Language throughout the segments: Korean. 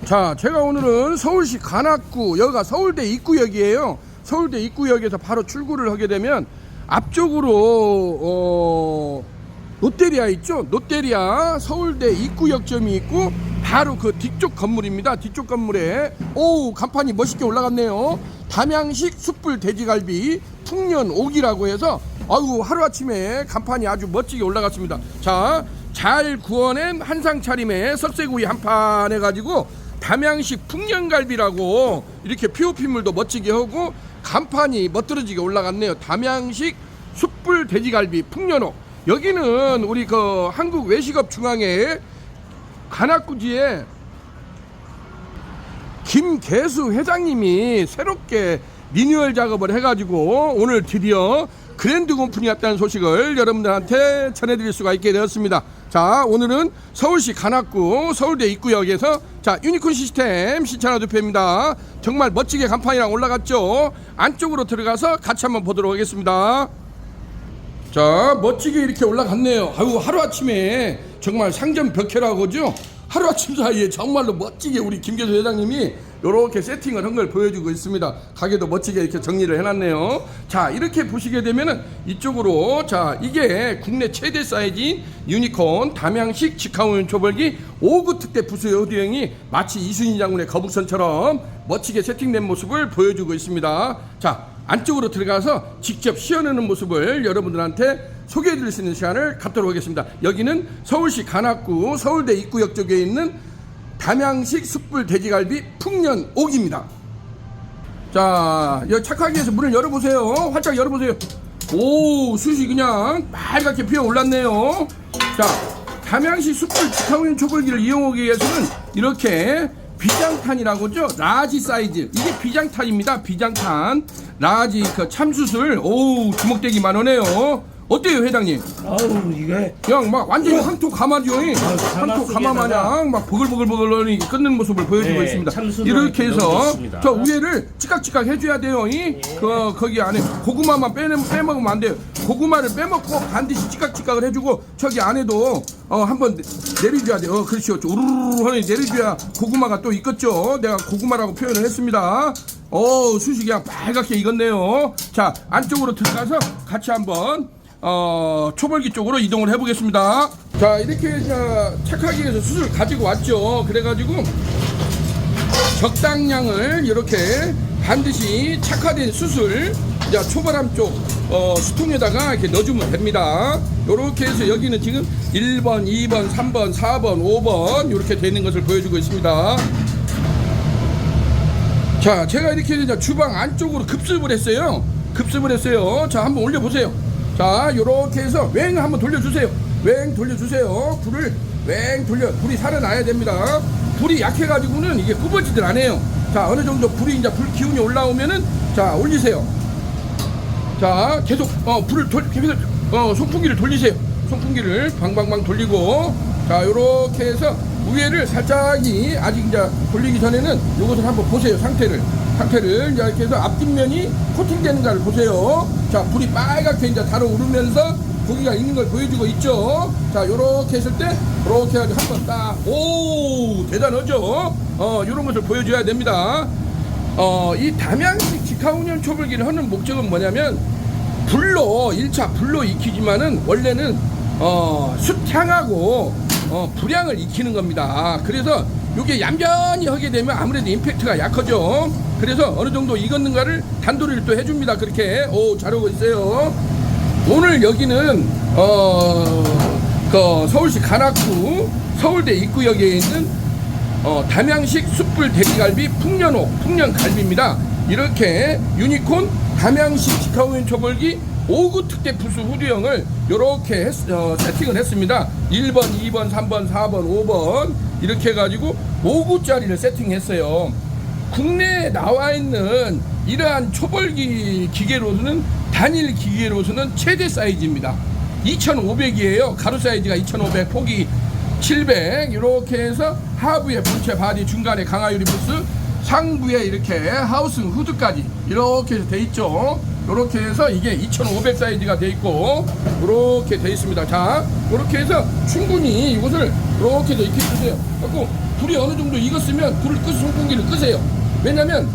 자, 제가 오늘은 서울시 관악구, 여기가 서울대 입구역이에요. 서울대 입구역에서 바로 출구를 하게 되면 앞쪽으로 롯데리아 있죠? 롯데리아 서울대 입구역점이 있고 바로 그 뒤쪽 건물입니다. 뒤쪽 건물에 간판이 멋있게 올라갔네요. 담양식 숯불 돼지갈비 풍년 옥이라고 해서 하루아침에 간판이 아주 멋지게 올라갔습니다. 자, 잘 구워낸 한상 차림에 석쇠구이 한 판 해가지고 담양식 풍년갈비라고 이렇게 POP물도 멋지게 하고 간판이 멋들어지게 올라갔네요. 담양식 숯불 돼지갈비 풍년옥. 여기는 우리 그 한국 외식업 중앙회 관악구지에 김계수 회장님이 새롭게 리뉴얼 작업을 해가지고 오늘 드디어 그랜드 오픈이었다는 소식을 여러분들한테 전해드릴 수가 있게 되었습니다. 자, 오늘은 서울시 관악구 서울대 입구역에서 자, 유니콘 시스템 신차나 대표입니다. 정말 멋지게 간판이랑 올라갔죠. 안쪽으로 들어가서 같이 한번 보도록 하겠습니다. 자, 멋지게 이렇게 올라갔네요. 하루아침에 정말 상점 벽해라고 하죠. 하루아침 사이에 정말로 멋지게 우리 김계수 회장님이 이렇게 세팅을 한 걸 보여주고 있습니다. 가게도 멋지게 이렇게 정리를 해놨네요. 자, 이렇게 보시게 되면은 이쪽으로, 자, 이게 국내 최대 사이즈인 유니콘 담양식 직화운 초벌기 5구 특대 부수 여대형이 마치 이순신 장군의 거북선처럼 멋지게 세팅된 모습을 보여주고 있습니다. 자, 안쪽으로 들어가서 직접 씌워내는 모습을 여러분들한테 소개해드릴 수 있는 시간을 갖도록 하겠습니다. 여기는 서울시 관악구 서울대 입구역 쪽에 있는 담양식 숯불 돼지갈비 풍년옥입니다. 자, 여기 착하게 해서 문을 열어보세요. 활짝 열어보세요. 숯이 그냥 빨갛게 피어올랐네요. 자, 담양식 숯불 직화운 초벌기를 이용하기 위해서는 이렇게 비장탄이라고 하죠. 라지 사이즈. 이게 비장탄입니다. 비장탄. 라지 그 참숯을 주먹대기만 하네요. 어때요, 회장님? 이게 그냥 막 완전히 황토 가마죠. 황토 가마 마냥 막 보글보글 끓는 모습을 보여주고 있습니다. 이렇게 해서 저 위에를 찌깍찌깍 해줘야 돼요. 거기 안에 고구마만 빼먹으면 안 돼요. 고구마를 빼먹고 반드시 찌깍찌깍을 해주고 저기 안에도 한번 내려줘야 돼요. 그렇죠. 우르르 하니 내려줘야 고구마가 또 익었죠. 내가 고구마라고 표현을 했습니다. 숯이 그냥 빨갛게 익었네요. 자, 안쪽으로 들어가서 같이 한번 초벌기 쪽으로 이동을 해보겠습니다. 자, 이렇게 착하게 해서 숯을 가지고 왔죠. 그래가지고 적당량을 이렇게 반드시 착화된 숯을 초벌함 쪽 수통에다가 이렇게 넣어주면 됩니다. 이렇게 해서 여기는 지금 1번, 2번, 3번, 4번, 5번 이렇게 되는 것을 보여주고 있습니다. 자, 제가 이렇게 주방 안쪽으로 급습을 했어요. 자, 한번 올려보세요. 자, 요렇게 해서 웽 한번 돌려주세요. 웽 돌려주세요. 불을 웽 불이 살아나야 됩니다. 불이 약해가지고는 이게 굽어지질 않아요. 자, 어느 정도 불이 불 기운이 올라오면은 자, 올리세요. 자, 계속 불을 계속 송풍기를 돌리세요. 송풍기를 방방방 돌리고, 자, 요렇게 해서 위에를 살짝이 아직 돌리기 전에는 요것을 한번 보세요. 상태를 이렇게 해서 앞뒷면이 코팅되는가를 보세요. 자, 불이 빨갛게 달아오르면서 고기가 익는 걸 보여주고 있죠. 자, 요렇게 했을 때 요렇게 해가지고 한번 딱, 대단하죠. 요런 것을 보여줘야 됩니다. 이 담양식 직화운영 초벌기를 하는 목적은 뭐냐면 불로 1차 불로 익히지만은 원래는 숯향하고 불향을 익히는 겁니다. 그래서 이게 얌전히 하게 되면 아무래도 임팩트가 약하죠. 그래서 어느 정도 익었는가를 단도리를 또 해줍니다. 그렇게 잘하고 있어요. 오늘 여기는 그 서울시 관악구 서울대 입구역에 있는 담양식 숯불 돼지갈비 풍년갈비입니다. 이렇게 유니콘 담양식 직화운 초벌기 5구 특대 부수 후두형을 이렇게 세팅을 했습니다. 1번, 2번, 3번, 4번, 5번 이렇게 해가지고 5구짜리를 세팅했어요. 국내에 나와 있는 이러한 초벌기 기계로서는 단일 기계로서는 최대 사이즈입니다. 2500이에요. 가로 사이즈가 2500, 폭이 700 이렇게 해서 하부에 본체 바디 중간에 강화유리 부스 상부에 이렇게 하우스 후드까지 이렇게 돼 있죠. 이렇게 해서 이게 2500 사이즈가 돼 있고 이렇게 돼 있습니다. 자, 이렇게 해서 충분히 이것을 이렇게 익혀주세요. 그리고 불이 어느 정도 익었으면 불을 끄서 송풍기를 끄세요. 왜냐면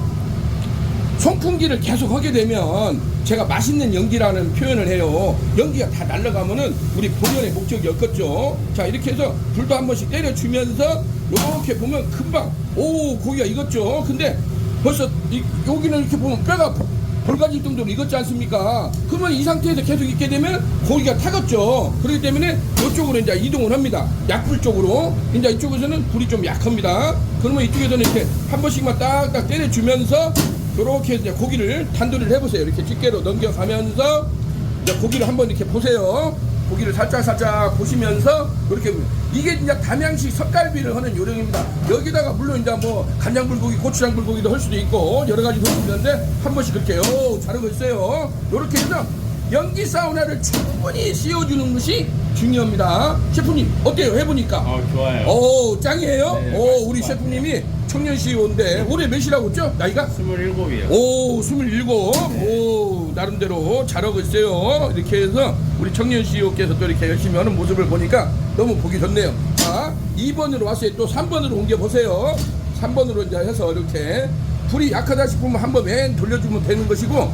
송풍기를 계속 하게 되면 제가 맛있는 연기라는 표현을 해요. 연기가 다 날아가면은 우리 본연의 목적이 없겠죠. 자, 이렇게 해서 불도 한 번씩 때려주면서 이렇게 보면 금방 고기가 익었죠. 근데 벌써 여기는 이렇게 보면 뼈가 볼가질 정도로 익었지 않습니까? 그러면 이 상태에서 계속 익게 되면 고기가 타겠죠. 그렇기 때문에 이쪽으로 이제 이동을 합니다. 약불 쪽으로. 이제 이쪽에서는 불이 좀 약합니다. 그러면 이쪽에서는 이렇게 한 번씩만 딱딱 때려주면서 이렇게 이제 고기를 단도리를 해보세요. 이렇게 집게로 넘겨가면서 이제 고기를 한번 이렇게 보세요. 고기를 살짝 보시면서 이렇게 이게 이제 담양식 석갈비를 하는 요령입니다. 여기다가 물론 이제 뭐 간장 불고기, 고추장 불고기도 할 수도 있고 여러 가지 도수 있는데 한 번씩 그렇게 잘하고 있어요. 이렇게 해서 연기 사우나를 충분히 씌워주는 것이 중요합니다. 셰프님 어때요? 해보니까? 좋아요. 짱이에요? 네, 우리 셰프님이 청년 CEO인데 올해 몇이라고 했죠? 나이가? 27이요. 27. 네. 나름대로 잘하고 있어요. 이렇게 해서 우리 청년 CEO께서 또 이렇게 열심히 하는 모습을 보니까 너무 보기 좋네요. 자, 2번으로 왔어요. 또 3번으로 옮겨보세요. 3번으로 이제 해서 이렇게 불이 약하다 싶으면 한번 웽 돌려주면 되는 것이고,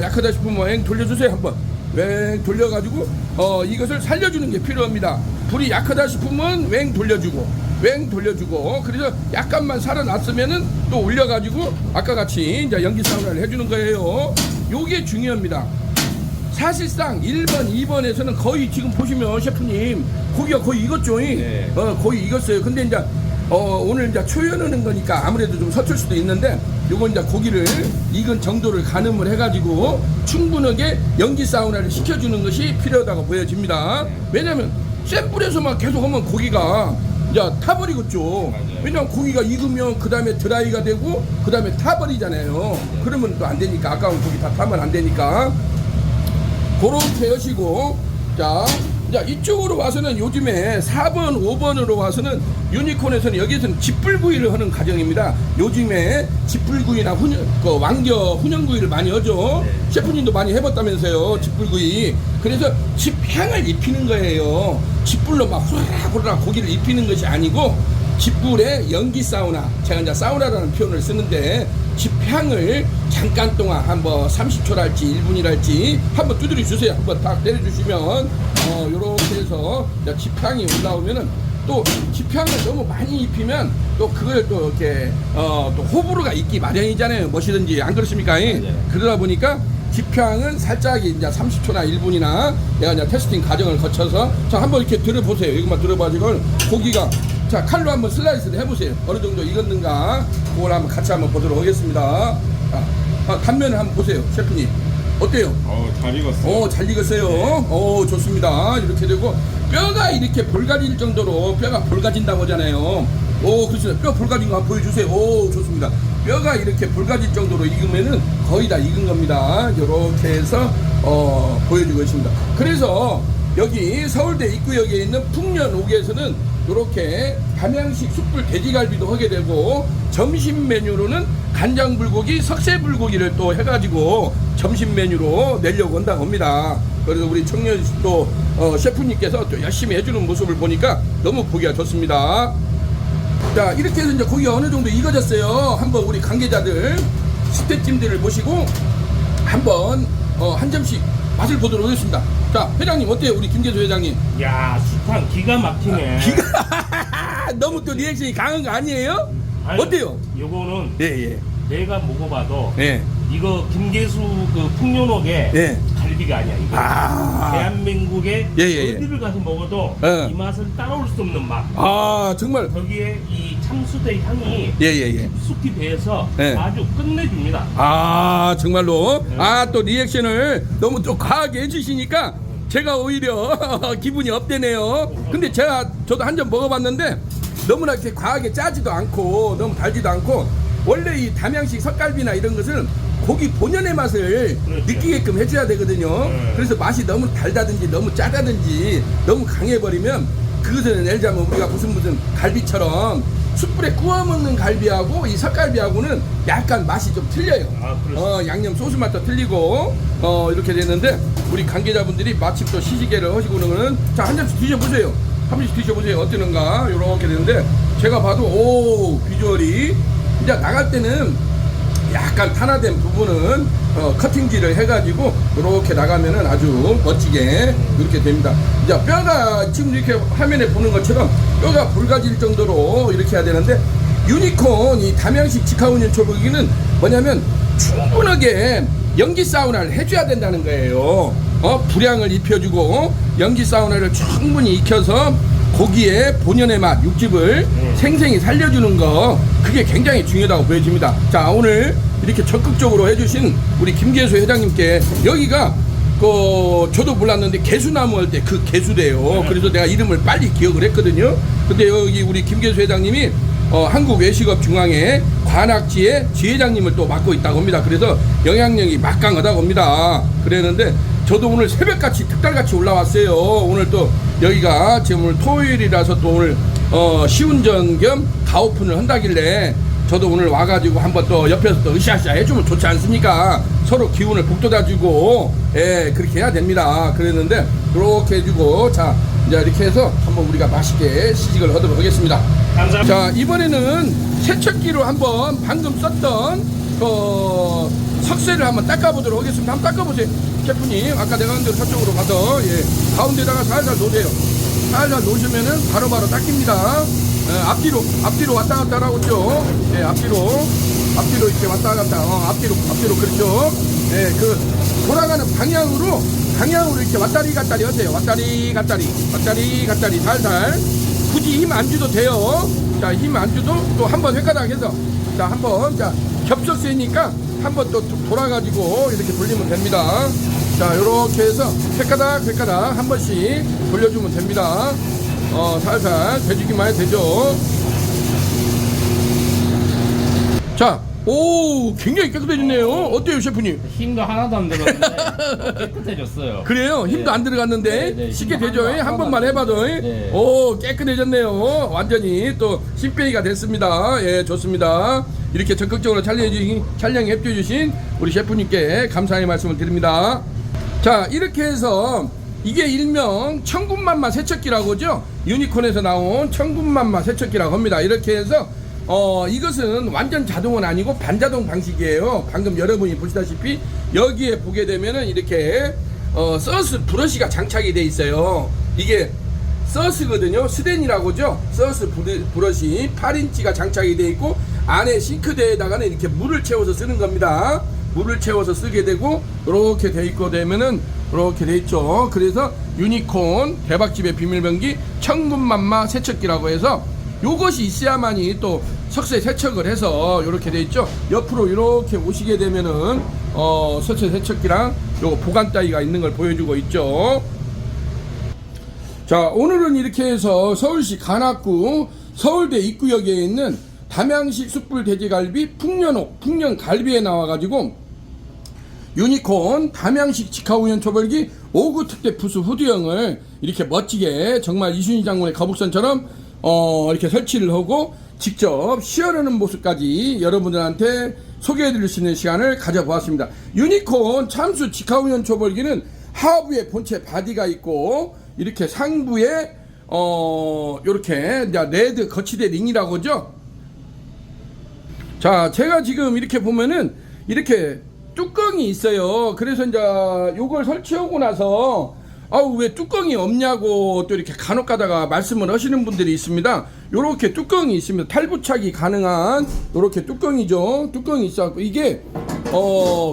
약하다 싶으면 웽 돌려주세요. 한번 웽 돌려가지고 이것을 살려주는 게 필요합니다. 불이 약하다 싶으면 웽 돌려주고 그래서 약간만 살아났으면은 또 올려가지고 아까 같이 이제 연기 사우나를 해주는 거예요. 요게 중요합니다. 사실상 1번, 2번에서는 거의 지금 보시면 셰프님 고기가 거의 익었죠. 네. 거의 익었어요. 근데 이제 오늘 이제 초연하는 거니까 아무래도 좀 서툴 수도 있는데 요건 이제 고기를 익은 정도를 가늠을 해가지고 충분하게 연기 사우나를 시켜주는 것이 필요하다고 보여집니다. 왜냐면 센 불에서만 계속 하면 고기가 이제 타버리겠죠. 왜냐면 고기가 익으면 그 다음에 드라이가 되고 그 다음에 타버리잖아요. 그러면 또 안 되니까 아까운 고기 다 타면 안 되니까 그렇게 하시고 자 이쪽으로 와서는 요즘에 4번, 5번으로 와서는 유니콘에서는 여기에서는 집불구이를 하는 가정입니다. 요즘에 집불구이나 왕겨 훈연구이를 많이 하죠. 셰프님도 많이 해봤다면서요. 집불구이. 그래서 집향을 입히는 거예요. 집불로 막 후라락 고기를 입히는 것이 아니고 집불에 연기 사우나, 제가 이제 사우나라는 표현을 쓰는데 집향을 잠깐 동안 한번 30초랄지 1분이랄지 한번 두드려 주세요. 한번 딱 때려주시면 요렇게 해서 집향이 올라오면은 또 집향을 너무 많이 입히면 또 그걸 또 이렇게 또 호불호가 있기 마련이잖아요. 무엇이든지 안 그렇습니까? 그러다 보니까 집향은 살짝 이제 30초나 1분이나 내가 이제 테스팅 과정을 거쳐서 자 한번 이렇게 들어보세요. 이것만 들어봐지고 고기가 자 칼로 한번 슬라이스를 해보세요. 어느 정도 익었는가 그걸 한번 같이 한번 보도록 하겠습니다. 단면을 한번 보세요. 셰프님 어때요? 잘 익었어요. 잘 익었어요. 네. 좋습니다. 이렇게 되고 뼈가 이렇게 볼가질 정도로 뼈가 볼가진다고 하잖아요. 그렇습니다. 뼈 볼가진 거 한번 보여주세요. 좋습니다. 뼈가 이렇게 볼가질 정도로 익으면은 거의 다 익은 겁니다. 이렇게 해서 보여주고 있습니다. 그래서 여기 서울대 입구역에 있는 풍년옥에서는 이렇게 담양식 숯불 돼지갈비도 하게 되고 점심 메뉴로는 간장불고기, 석쇠불고기를 또 해가지고 점심 메뉴로 내려고 한다고 합니다. 그래서 우리 청년 또 셰프님께서 또 열심히 해주는 모습을 보니까 너무 보기가 좋습니다. 자 이렇게 해서 이제 고기가 어느 정도 익어졌어요. 한번 우리 관계자들 식대찜들을 모시고 한번 한 점씩 맛을 보도록 하겠습니다. 자 회장님 어때요? 우리 김재수 회장님. 야 수탕 기가 막히네. 너무 또 리액션이 강한 거 아니에요? 아니, 어때요? 요거는 예. 내가 먹어봐도 예. 이거 김계수 그 풍년옥의 예. 갈비가 아니야. 이거 대한민국의 예. 어디를 가서 먹어도 예. 이 맛을 따라올 수 없는 맛. 정말. 거기에 이 참수대 향이 예. 깊숙이 배서 예. 아주 끝내줍니다. 정말로. 네. 또 리액션을 너무 또 과하게 해주시니까 제가 오히려 기분이 업되네요. 근데 저도 한 점 먹어봤는데 너무나 이렇게 과하게 짜지도 않고 너무 달지도 않고 원래 이 담양식 석갈비나 이런 것은 고기 본연의 맛을 그렇죠. 느끼게끔 해줘야 되거든요. 그래서 맛이 너무 달다든지 너무 짜다든지 너무 강해버리면 그것은 예를 들자면 우리가 무슨 갈비처럼 숯불에 구워 먹는 갈비하고 이 석갈비하고는 약간 맛이 좀 틀려요. 양념 소스 맛도 틀리고 이렇게 되는데 우리 관계자분들이 마침 또 시시게를 하시고는 자 한 점씩 드셔보세요. 한 번씩 드셔보세요. 어떠는가 이렇게 되는데 제가 봐도 오 비주얼이 이제 나갈 때는 약간 탄화된 부분은 커팅질을 해가지고 이렇게 나가면은 아주 멋지게 이렇게 됩니다. 이제 뼈가 지금 이렇게 화면에 보는 것처럼 뼈가 붉어질 정도로 이렇게 해야 되는데 유니콘 이 담양식 직화운전 초보기는 뭐냐면 충분하게 연기 사우나를 해줘야 된다는 거예요. 불향을 입혀주고 연기 사우나를 충분히 익혀서 고기의 본연의 맛, 육즙을 생생히 살려주는 거 그게 굉장히 중요하다고 보여집니다. 자 오늘 이렇게 적극적으로 해주신 우리 김계수 회장님께 여기가 저도 몰랐는데 개수나무 할 때 그 개수대요. 그래서 내가 이름을 빨리 기억을 했거든요. 근데 여기 우리 김계수 회장님이 한국외식업중앙회 관악지의 지회장님을 또 맡고 있다고 합니다. 그래서 영향력이 막강하다고 합니다. 그랬는데 저도 오늘 새벽같이 특달같이 올라왔어요. 오늘 또 여기가 지금 오늘 토요일이라서 또 오늘 시운전 겸 가오픈을 한다길래 저도 오늘 와가지고 한번 또 옆에서 또 으쌰으쌰 해주면 좋지 않습니까? 서로 기운을 북돋아주고 예 그렇게 해야 됩니다. 그랬는데 이렇게 해주고 자 이제 이렇게 해서 한번 우리가 맛있게 시식을 하도록 하겠습니다. 감사합니다. 자 이번에는 세척기로 한번 방금 썼던 석쇠를 한번 닦아보도록 하겠습니다. 한번 닦아보세요. 셰프님 아까 내가 한 대로 저쪽으로 가서 예, 가운데다가 살살 놓으세요. 살살 놓으시면은 바로바로 닦입니다. 앞뒤로 왔다 갔다 하고 있죠. 예, 앞뒤로 이렇게 왔다 갔다 앞뒤로 그렇죠. 예, 그 돌아가는 방향으로 이렇게 왔다리 갔다리 하세요. 왔다리 갔다리 살살 굳이 힘 안 줘도 돼요. 자, 힘 안 줘도 또 한번 횟가닥 해서 자, 한번 자, 겹석쇠니까 한번 또 돌아가지고 이렇게 돌리면 됩니다. 자, 요렇게 해서 횟가닥 한 번씩 돌려주면 됩니다. 살살 돼주기만 해도 되죠. 자, 오, 굉장히 깨끗해졌네요. 어때요, 셰프님? 힘도 하나도 안 들었는데 깨끗해졌어요. 그래요? 힘도 안 들어갔는데 네, 쉽게 힘 되죠? 하나도 한 번만 해봐도 네. 오, 깨끗해졌네요. 완전히 또 신빼기가 됐습니다. 예, 좋습니다. 이렇게 적극적으로 촬영해 주신 우리 셰프님께 감사의 말씀을 드립니다. 자, 이렇게 해서 이게 일명 천군만마 세척기라고 하죠. 유니콘에서 나온 천군만마 세척기라고 합니다. 이렇게 해서 이것은 완전 자동은 아니고 반자동 방식이에요. 방금 여러분이 보시다시피 여기에 보게 되면은 이렇게 서스 브러쉬가 장착이 돼 있어요. 이게 서스거든요. 스덴이라고 하죠. 서스 브러쉬 8인치가 장착이 돼 있고 안에 싱크대에다가는 이렇게 물을 채워서 쓰는 겁니다. 물을 채워서 쓰게 되고 이렇게 돼 있고 되면은 이렇게 돼 있죠. 그래서 유니콘 대박집의 비밀병기 천군만마 세척기라고 해서 요것이 있어야만이 또 석쇠 세척을 해서 이렇게 돼 있죠. 옆으로 이렇게 오시게 되면은 석쇠 세척기랑 요 보관 따위가 있는 걸 보여주고 있죠. 자, 오늘은 이렇게 해서 서울시 관악구 서울대 입구역에 있는 담양식 숯불 돼지갈비 풍년갈비에 나와가지고 유니콘 담양식 직화우연 초벌기 5구 특대 부수 후드형을 이렇게 멋지게 정말 이순신 장군의 거북선처럼 이렇게 설치를 하고 직접 시연하는 모습까지 여러분들한테 소개해드릴 수 있는 시간을 가져보았습니다. 유니콘 참수 직화우연 초벌기는 하부에 본체 바디가 있고 이렇게 상부에 요렇게 레드 거치대 링이라고 하죠. 자, 제가 지금 이렇게 보면은 이렇게 뚜껑이 있어요. 그래서 이제 요걸 설치하고 나서 왜 뚜껑이 없냐고 또 이렇게 간혹 가다가 말씀을 하시는 분들이 있습니다. 요렇게 뚜껑이 있습니다. 탈부착이 가능한 요렇게 뚜껑이죠. 뚜껑이 있어갖고 이게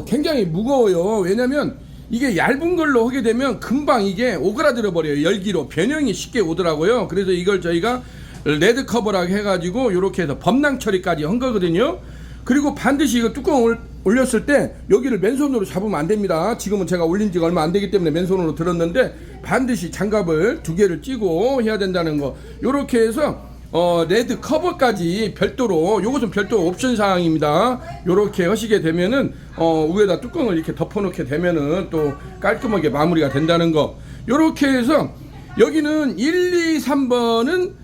굉장히 무거워요. 왜냐면 이게 얇은 걸로 하게 되면 금방 이게 오그라들어 버려요. 열기로 변형이 쉽게 오더라고요. 그래서 이걸 저희가 레드 커버라고 해가지고 요렇게 해서 범랑 처리까지 한 거거든요. 그리고 반드시 이거 뚜껑을 올렸을 때 여기를 맨손으로 잡으면 안 됩니다. 지금은 제가 올린 지가 얼마 안 되기 때문에 맨손으로 들었는데 반드시 장갑을 2개를 찌고 해야 된다는 거. 요렇게 해서 레드 커버까지 별도로, 요것은 별도 옵션 사항입니다. 요렇게 하시게 되면은 위에다 뚜껑을 이렇게 덮어 놓게 되면은 또 깔끔하게 마무리가 된다는 거. 요렇게 해서 여기는 1, 2, 3번은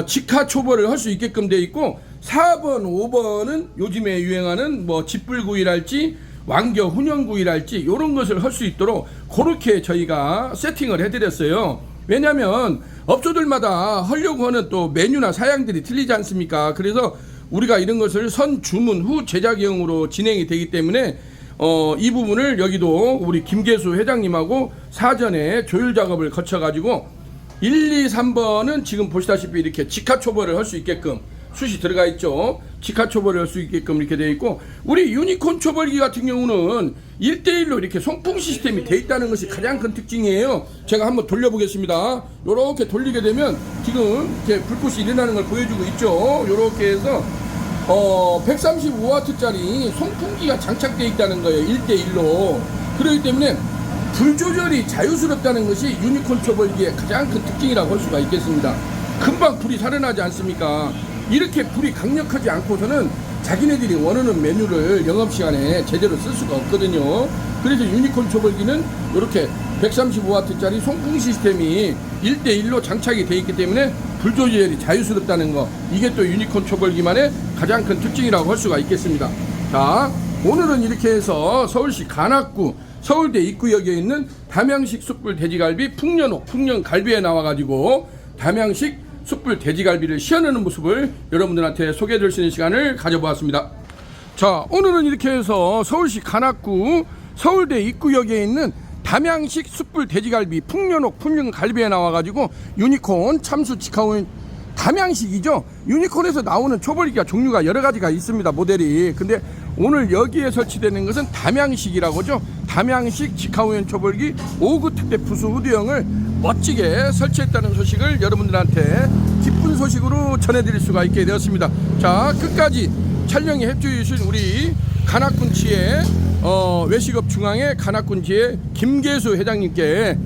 직화 초벌을 할 수 있게끔 되어 있고 4번, 5번은 요즘에 유행하는 뭐 짓불구이랄지 왕겨 훈연구이랄지 요런 것을 할 수 있도록 그렇게 저희가 세팅을 해드렸어요. 왜냐면 업소들마다 하려고 하는 또 메뉴나 사양들이 틀리지 않습니까? 그래서 우리가 이런 것을 선 주문 후 제작형으로 진행이 되기 때문에 이 부분을 여기도 우리 김계수 회장님하고 사전에 조율 작업을 거쳐 가지고 1, 2, 3번은 지금 보시다시피 이렇게 직화 초벌을 할 수 있게끔 숯이 들어가 있죠. 직화 초벌을 할 수 있게끔 이렇게 되어 있고, 우리 유니콘 초벌기 같은 경우는 1대1로 이렇게 송풍 시스템이 되어 있다는 것이 가장 큰 특징이에요. 제가 한번 돌려보겠습니다. 요렇게 돌리게 되면 지금 이렇게 불꽃이 일어나는 걸 보여주고 있죠. 요렇게 해서 135W짜리 송풍기가 장착되어 있다는 거예요. 1대1로. 그렇기 때문에 불 조절이 자유스럽다는 것이 유니콘 초벌기의 가장 큰 특징이라고 할 수가 있겠습니다. 금방 불이 살아나지 않습니까? 이렇게 불이 강력하지 않고서는 자기네들이 원하는 메뉴를 영업시간에 제대로 쓸 수가 없거든요. 그래서 유니콘 초벌기는 이렇게 135W짜리 송풍 시스템이 1대1로 장착이 되어 있기 때문에 불 조절이 자유스럽다는 거, 이게 또 유니콘 초벌기만의 가장 큰 특징이라고 할 수가 있겠습니다. 자, 오늘은 이렇게 해서 서울시 관악구 서울대 입구역에 있는 담양식 숯불 돼지갈비 풍년옥 풍년갈비에 나와가지고 담양식 숯불 돼지갈비를 시연하는 모습을 여러분들한테 소개해 드릴 수 있는 시간을 가져보았습니다. 자, 오늘은 이렇게 해서 서울시 관악구 서울대 입구역에 있는 담양식 숯불 돼지갈비 풍년옥 풍년갈비에 나와가지고 유니콘 참수 직화온 담양식이죠. 유니콘에서 나오는 초벌기가 종류가 여러 가지가 있습니다, 모델이. 근데 오늘 여기에 설치되는 것은 담양식이라고 하죠. 담양식 직화오염 초벌기 5구 특대 부수 후드형을 멋지게 설치했다는 소식을 여러분들한테 기쁜 소식으로 전해드릴 수가 있게 되었습니다. 자, 끝까지 촬영에 협조해 주신 우리 관악군치의 외식업 중앙의 관악군치의 김계수 회장님께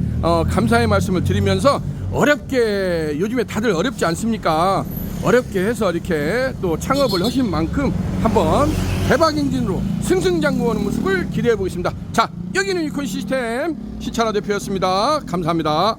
감사의 말씀을 드리면서, 어렵게 요즘에 다들 어렵지 않습니까? 어렵게 해서 이렇게 또 창업을 하신 만큼 한번 대박 행진으로 승승장구하는 모습을 기대해 보겠습니다. 자, 여기는 유니콘 시스템 시찬화 대표였습니다. 감사합니다.